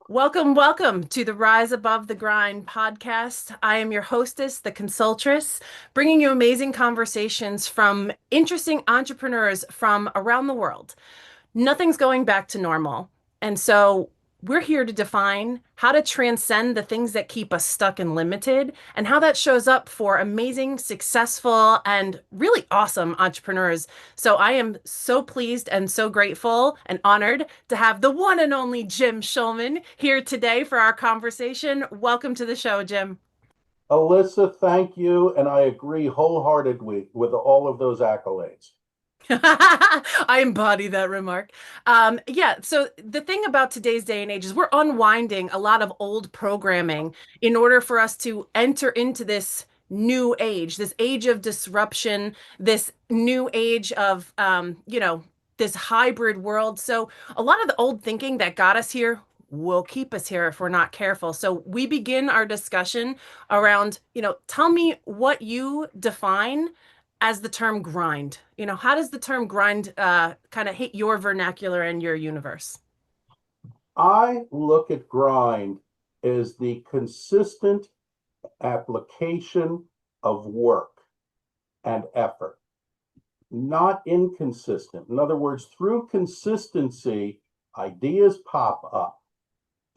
Welcome to the Rise Above the Grind podcast. I am your hostess, the Consultress, bringing you amazing conversations from interesting entrepreneurs from around the world. Nothing's going back to normal. And so we're here to define how to transcend the things that keep us stuck and limited and how that shows up for amazing, successful, and really awesome entrepreneurs. So I am so pleased and so grateful and honored to have the one and only Jim Shulman here today for our conversation. Welcome to the show, Jim. Alyssa, thank you. And I agree wholeheartedly with all of those accolades. I embody that remark. Yeah, so the thing about today's day and age is we're unwinding a lot of old programming in order for us to enter into this new age, this age of disruption, this new age of, this hybrid world. So a lot of the old thinking that got us here will keep us here if we're not careful. So we begin our discussion around, tell me what you define as the term grind. How does the term grind kind of hit your vernacular and your universe? I look at grind as the consistent application of work and effort, not inconsistent. In other words, through consistency, ideas pop up,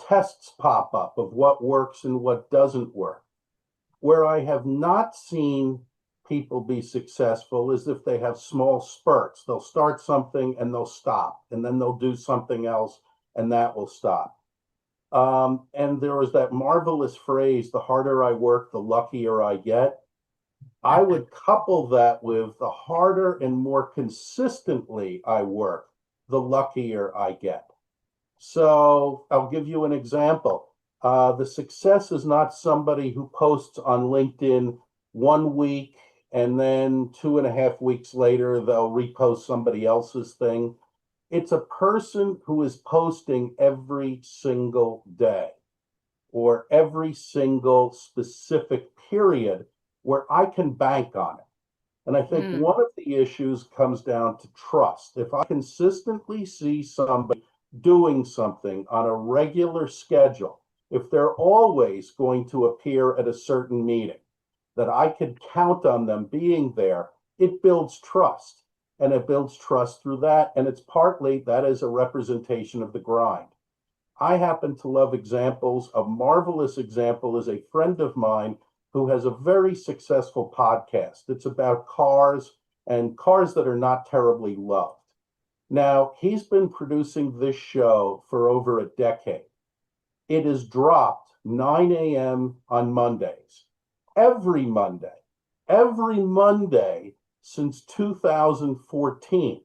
tests pop up of what works and what doesn't work. Where I have not seen people be successful is if they have small spurts. They'll start something and they'll stop, and then they'll do something else and that will stop. And there was that marvelous phrase, the harder I work, the luckier I get. I would couple that with the harder and more consistently I work, the luckier I get. So I'll give you an example. The success is not somebody who posts on LinkedIn one week and then 2.5 weeks later they'll repost somebody else's thing. It's a person who is posting every single day or every single specific period where I can bank on it. And I think Mm, one of the issues comes down to trust. If I consistently see somebody doing something on a regular schedule, if they're always going to appear at a certain meeting, that I could count on them being there, it builds trust. And it builds trust through that. And it's partly that is a representation of the grind. I happen to love examples. A marvelous example is a friend of mine who has a very successful podcast. It's about cars and cars that are not terribly loved. Now, he's been producing this show for over a decade. It is dropped 9 a.m. on Mondays. Every Monday, every Monday since 2014.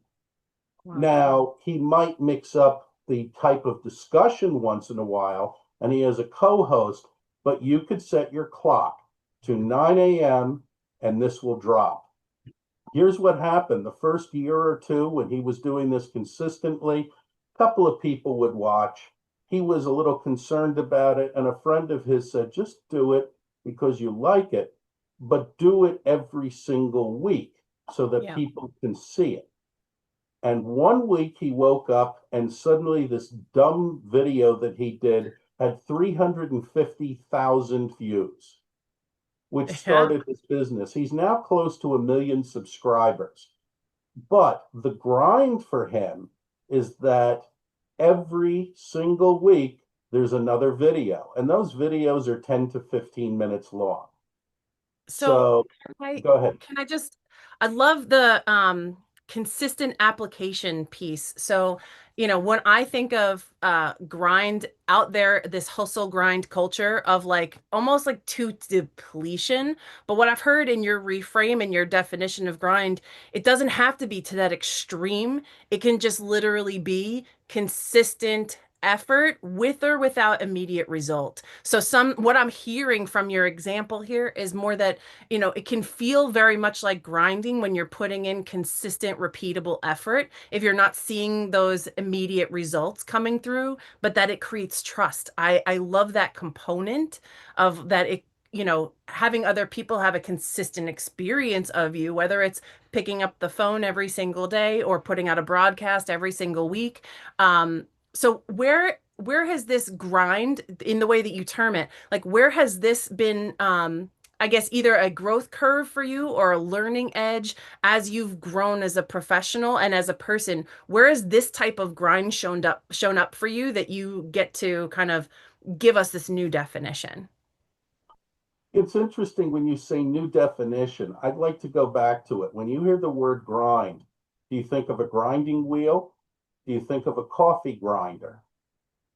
wow. Now, he might mix up the type of discussion once in a while, and he has a co host, but you could set your clock to 9 a.m. and this will drop. Here's what happened the first year or two when he was doing this consistently, a couple of people would watch. He was a little concerned about it, and a friend of his said, just do it because you like it, but do it every single week so that Yeah. people can see it. And one week he woke up and suddenly this dumb video that he did had 350,000 views, which Yeah. started his business. He's now close to 1 million subscribers. But the grind for him is that every single week there's another video, and those videos are 10 to 15 minutes long. So So I go ahead. can I just I love the consistent application piece. So, when I think of grind out there, this hustle grind culture of like almost like to depletion. But what I've heard in your reframe and your definition of grind, it doesn't have to be to that extreme. It can just literally be consistent effort with or without immediate result. So what I'm hearing from your example here is more that it can feel very much like grinding when you're putting in consistent, repeatable effort if you're not seeing those immediate results coming through, but that it creates trust. I love that component of that having other people have a consistent experience of you, whether it's picking up the phone every single day or putting out a broadcast every single week. So where where has this grind in the way that you term it, like where has this been I guess either a growth curve for you or a learning edge as you've grown as a professional and as a person? Where has this type of grind shown up for you that you get to kind of give us this new definition? It's interesting when you say new definition. I'd like to go back to it. When you hear the word grind, do you think of a grinding wheel? Do you think of a coffee grinder?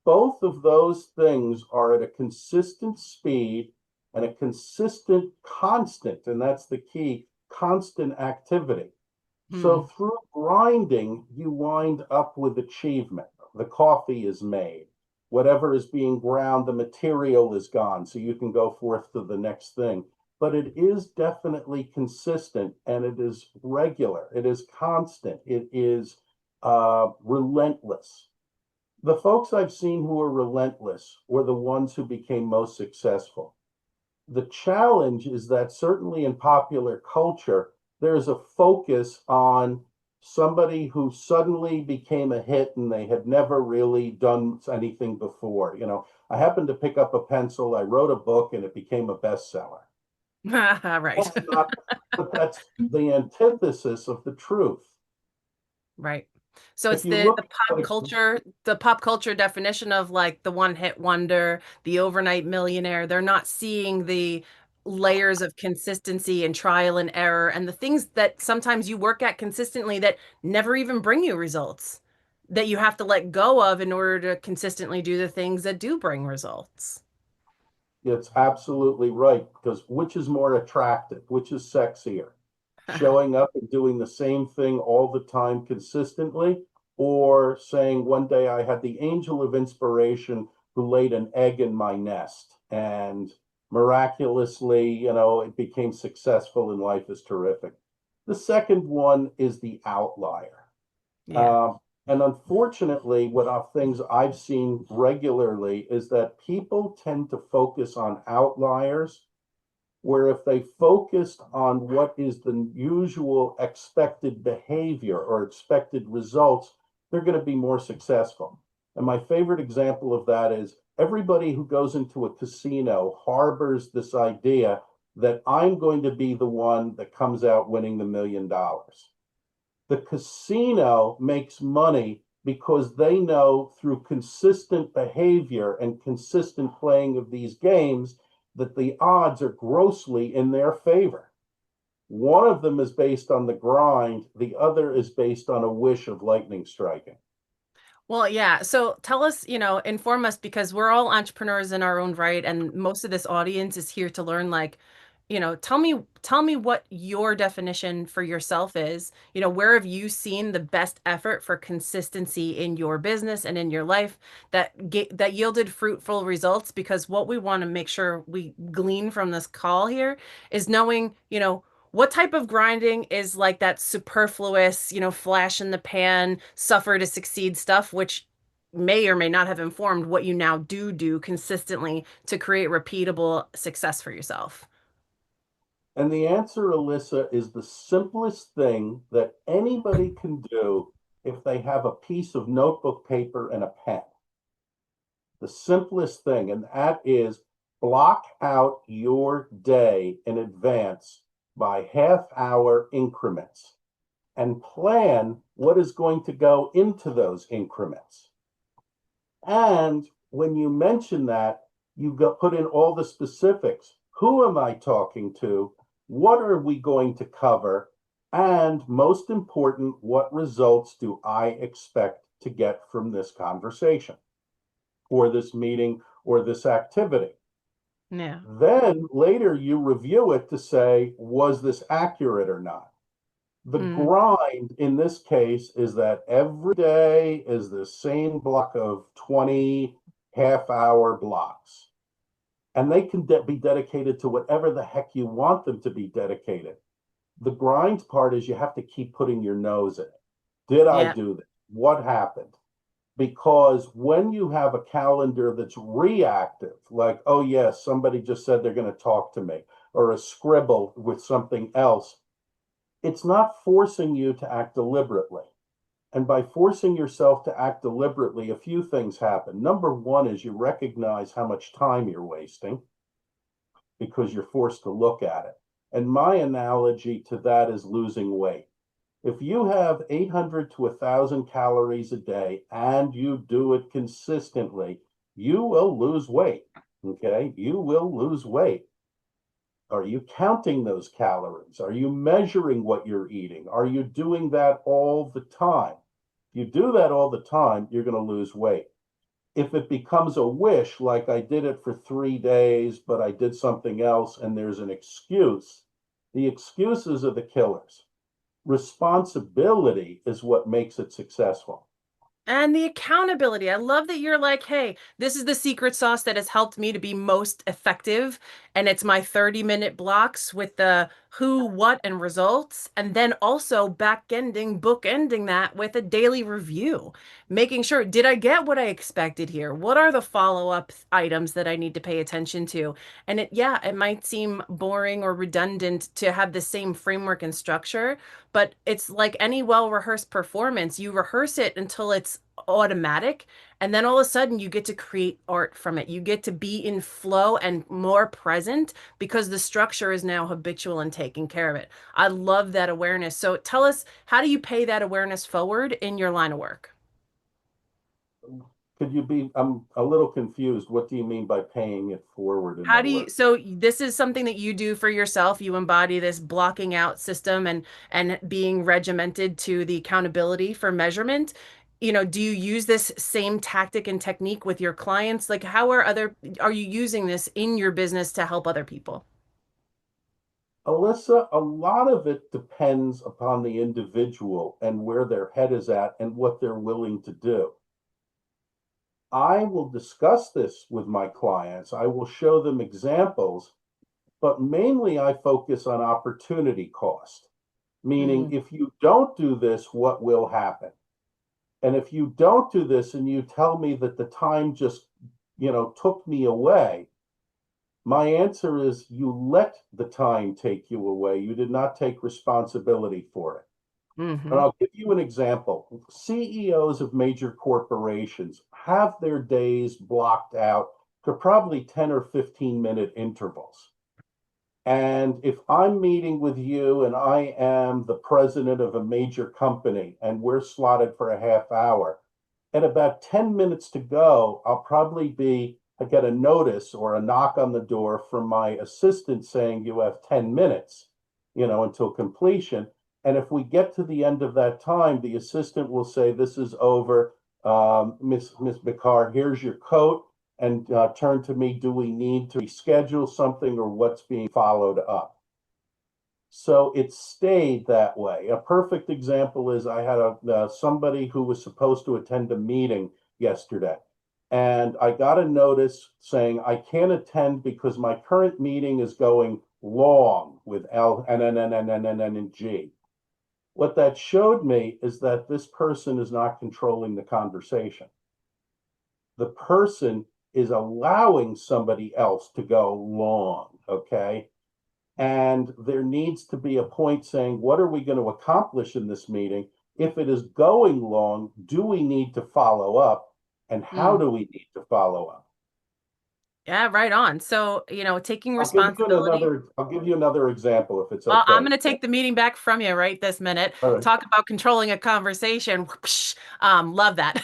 Both of those things are at a consistent speed and a consistent, constant, and that's the key, constant activity. So Hmm. through grinding, you wind up with achievement. The coffee is made. Whatever is being ground, the material is gone. So you can go forth to the next thing. But it is definitely consistent and it is regular. It is constant. It is relentless. The folks I've seen who are relentless were the ones who became most successful. The challenge is that certainly in popular culture, there's a focus on somebody who suddenly became a hit and they had never really done anything before. I happened to pick up a pencil, I wrote a book, and it became a bestseller. Right. That's not, but that's the antithesis of the truth. Right. So If it's you the look pop at it, culture, the pop culture definition of like the one hit wonder, the overnight millionaire. They're not seeing the layers of consistency and trial and error and the things that sometimes you work at consistently that never even bring you results that you have to let go of in order to consistently do the things that do bring results. it's absolutely right because which is more attractive? Which is sexier? Showing up and doing the same thing all the time consistently, or saying one day I had the angel of inspiration who laid an egg in my nest and miraculously, it became successful and life is terrific. The second one is the outlier. Yeah. And unfortunately, what are things I've seen regularly is that people tend to focus on outliers, where if they focused on what is the usual expected behavior or expected results, they're going to be more successful. And my favorite example of that is everybody who goes into a casino harbors this idea that I'm going to be the one that comes out winning the $1 million. The casino makes money because they know through consistent behavior and consistent playing of these games that the odds are grossly in their favor. One of them is based on the grind, the other is based on a wish of lightning striking. Well, yeah. So tell us, inform us because we're all entrepreneurs in our own right, and most of this audience is here to learn, like, tell me what your definition for yourself is. Where have you seen the best effort for consistency in your business and in your life that yielded fruitful results? Because what we want to make sure we glean from this call here is knowing, what type of grinding is like that superfluous, flash in the pan, suffer to succeed stuff, which may or may not have informed what you now do consistently to create repeatable success for yourself. And the answer, Alyssa, is the simplest thing that anybody can do if they have a piece of notebook paper and a pen. The simplest thing, and that is block out your day in advance by half-hour increments and plan what is going to go into those increments. And when you mention that, you put in all the specifics. Who am I talking to? What are we going to cover? And most important, what results do I expect to get from this conversation or this meeting or this activity? Yeah. Then later you review it to say, was this accurate or not? The Mm, grind in this case is that every day is the same block of 20 half-hour blocks. And they can be dedicated to whatever the heck you want them to be dedicated. The grind part is you have to keep putting your nose in it. Did I yeah. do this? What happened? Because when you have a calendar that's reactive, like, oh, yes, somebody just said they're going to talk to me, or a scribble with something else, it's not forcing you to act deliberately. And by forcing yourself to act deliberately, a few things happen. Number one is you recognize how much time you're wasting because you're forced to look at it. And my analogy to that is losing weight. If you have 800 to 1,000 calories a day and you do it consistently, you will lose weight. Okay, you will lose weight. Are you counting those calories? Are you measuring what you're eating? Are you doing that all the time? If you do that all the time, you're going to lose weight. If it becomes a wish, like I did it for 3 days, but I did something else and there's an excuse, the excuses are the killers. Responsibility is what makes it successful. And the accountability. I love that you're like, hey, this is the secret sauce that has helped me to be most effective. And it's my 30-minute blocks with the who, what, and results. And then also bookending that with a daily review, making sure, did I get what I expected here? What are the follow-up items that I need to pay attention to? And yeah, it might seem boring or redundant to have the same framework and structure, but it's like any well-rehearsed performance. You rehearse it until it's automatic, and then all of a sudden you get to create art from it. You get to be in flow and more present because the structure is now habitual and taking care of it. I love that awareness. So tell us, how do you pay that awareness forward in your line of work? Could you be, I'm a little confused. What do you mean by paying it forward in How my do you, work? so this is something that you do for yourself. You embody this blocking out system and being regimented to the accountability for measurement. Do you use this same tactic and technique with your clients? Like are you using this in your business to help other people? Alyssa, a lot of it depends upon the individual and where their head is at and what they're willing to do. I will discuss this with my clients. I will show them examples, but mainly I focus on opportunity cost, meaning Mm, if you don't do this, what will happen? And if you don't do this and you tell me that the time just, took me away, my answer is you let the time take you away. You did not take responsibility for it. And hmm I'll give you an example. CEOs of major corporations have their days blocked out to probably 10 or 15-minute intervals. And if I'm meeting with you and I am the president of a major company and we're slotted for a half hour, at about 10 minutes to go, I get a notice or a knock on the door from my assistant saying you have 10 minutes, until completion. And if we get to the end of that time, the assistant will say, this is over. Miss Bikar, here's your coat and turn to me, do we need to reschedule something or what's being followed up? So it stayed that way. A perfect example is I had somebody who was supposed to attend a meeting yesterday, and I got a notice saying I can't attend because my current meeting is going long with L N N N N N N N and G. What that showed me is that this person is not controlling the conversation. The person is allowing somebody else to go long, okay? And there needs to be a point saying, what are we going to accomplish in this meeting? If it is going long, do we need to follow up? And how do we need to follow up? Yeah, right on. So, taking responsibility. I'll give you another example if it's I'm okay. going to take the meeting back from you right this minute. All right. Talk about controlling a conversation. Whoosh. Love that.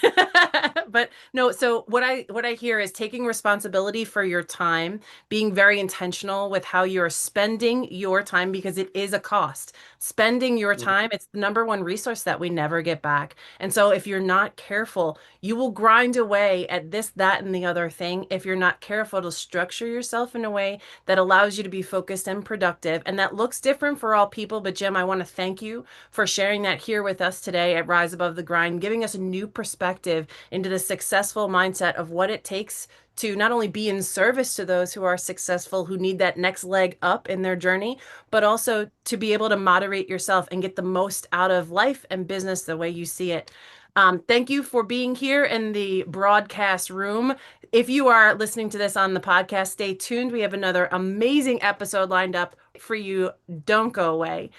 But no, so what I hear is taking responsibility for your time, being very intentional with how you're spending your time because it is a cost. Spending your time, it's the number one resource that we never get back. And so if you're not careful, you will grind away at this, that, and the other thing if you're not careful to structure yourself in a way that allows you to be focused and productive. And that looks different for all people. But Jim, I want to thank you for sharing that here with us today at Rise Above the Grind, giving us a new perspective into the successful mindset of what it takes to not only be in service to those who are successful, who need that next leg up in their journey, but also to be able to moderate yourself and get the most out of life and business the way you see it. Thank you for being here in the broadcast room. If you are listening to this on the podcast, stay tuned. We have another amazing episode lined up for you. Don't go away.